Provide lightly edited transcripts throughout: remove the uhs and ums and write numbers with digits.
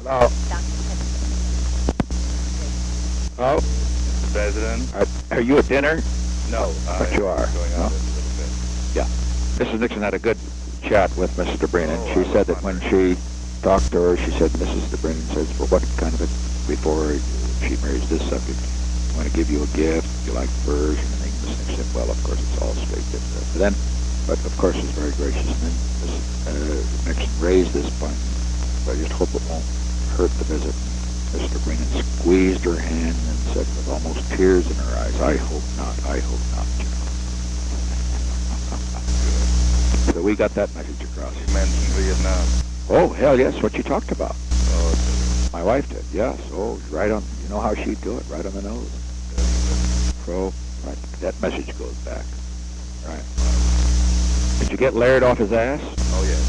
Hello. Hello. Mr. President? Are you at dinner? No, But you are. Going No? out a little bit. Yeah. Mrs. Nixon had a good chat with Mrs. Dobrynin. Oh, She I said was that when she talked to her, she said, Mrs. Dobrynin says, well, what kind of it, before she marries this subject, I want to give you a gift, you like furs and everything. Mrs. Nixon said, well, of course, it's all straight. But of course, it's very gracious. And then Mrs. Nixon raised this point. So I just hope it won't hurt the visit. Mrs. Dobrynin squeezed her hand and said with almost tears in her eyes, I hope not, I hope not. So we got that message across. You mentioned Vietnam. Oh, hell yes, what you talked about. Oh, My wife did, yes. Oh, right on, you know how she'd do it, right on the nose. So, right, that message goes back. Right. Did you get Laird off his ass? oh yes.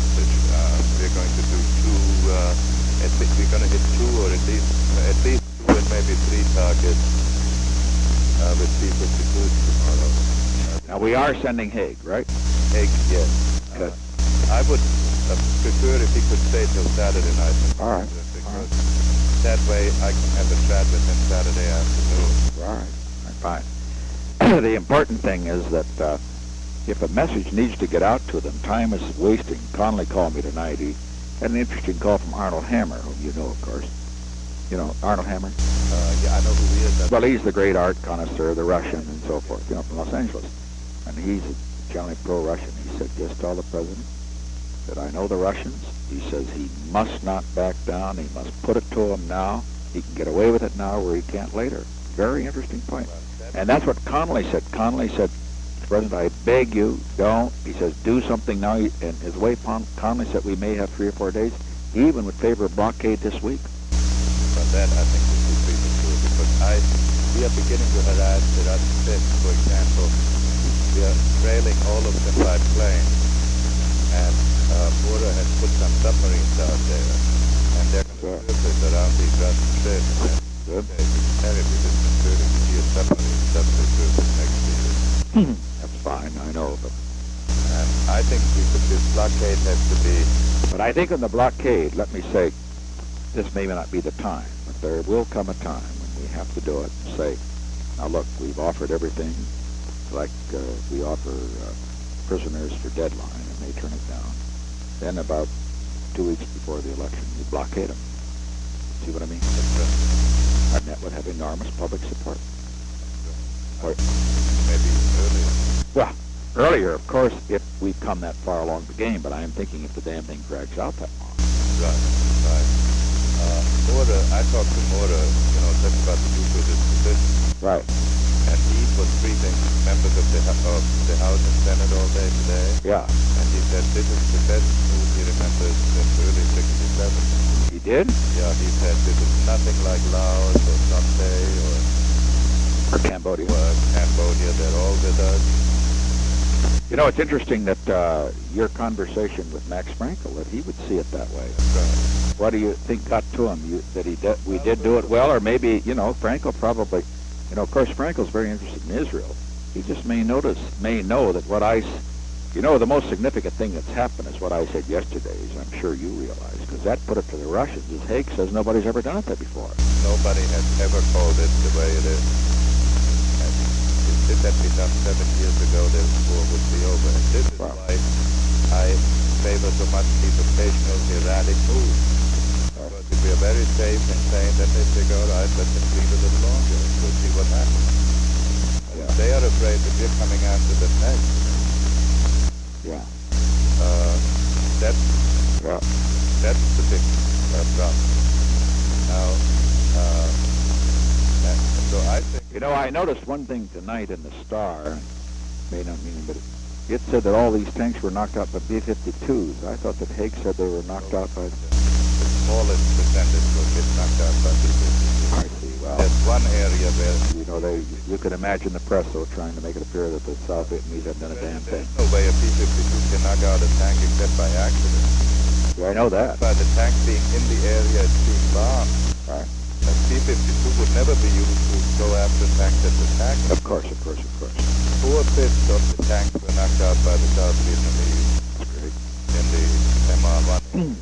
We're going to do two, at least we're going to hit two or at least two and maybe three targets with P-52s tomorrow. Now, we are sending Haig, right? Haig, yes. Good. I would prefer if he could stay till Saturday night. All right. Because that way I can have a chat with him Saturday afternoon. All right, fine. The important thing is that if a message needs to get out to them, time is wasting. Connolly called me tonight. He had an interesting call from Arnold Hammer, whom you know, of course. You know, Arnold Hammer? Yeah, I know who he is. Well, he's the great art connoisseur, the Russian and so forth, you know, from Los Angeles. And he's generally pro-Russian. He said, just tell the president that I know the Russians. He says he must not back down. He must put it to him now. He can get away with it now where he can't later. Very interesting point. And that's what Connolly said. Connolly said, President, I beg you, don't. He says, do something now. And his way, Connolly said we may have 3 or 4 days. He even would favor a blockade this week. But that, I think, would be premature because we are beginning to harass the Russian ships, for example. We are trailing all of them by plane. And Bora has put some submarines out there. And they're going to surface around these Russian ships. Good. It's terribly disconcerting to see a submarine surface next to you. That's fine, I know. But I think this blockade has to be... But I think in the blockade, let me say, this may not be the time, but there will come a time when we have to do it and say, now look, we've offered everything, like we offer prisoners for deadline, and they turn it down. Then about 2 weeks before the election, you blockade them. See what I mean? And that would have enormous public support. Or, Maybe earlier. well, earlier, of course, if we come that far along the game, but I am thinking if the damn thing drags out that long. Right. Mora, I talked to Mora, just about the use of this position. Right. And he was briefing members of the House and Senate all day today. Yeah. And he said this is the best move he remembers since early 67. He did? Yeah, he said this is nothing like Laos or Someday Or Cambodia. or Cambodia. They're all with us. You know, it's interesting that your conversation with Max Frankel, that he would see it that way. That's right. What do you think got to him? That we did do it well, or maybe, Frankel probably, of course, Frankel's very interested in Israel. He just may know that what the most significant thing that's happened is what I said yesterday, as I'm sure you realize, because that put it to the Russians. As Haig says, nobody's ever done it there before. Nobody has ever called it the way it is. And if it had been done 7 years ago, the war would be over. And this is why I favor so much these occasional erratic moves. Because if we are very safe in saying that they say, all right, let them breathe a little longer, and we'll see what happens. Yeah. They are afraid that we're coming after them next. Yeah. That's the big problem. Now, so I think... I noticed one thing tonight in the Star, may not mean, but it said that all these tanks were knocked out by B-52s. I thought that Haig said they were knocked out by... The smallest percentage will get knocked out by B-52s. I see, well... There's one area where... you can imagine the press, though, trying to make it appear that the South Vietnamese haven't done a damn thing. There's no way a B-52 can knock out a tank except by accident. Yeah, I know that. By the tank being in the area, it's being bombed. Right. A B-52 would never be used to go after tanks that's attacking. Of course. 4/5 of the tanks were knocked out by the South Vietnamese. That's great. In the MR1.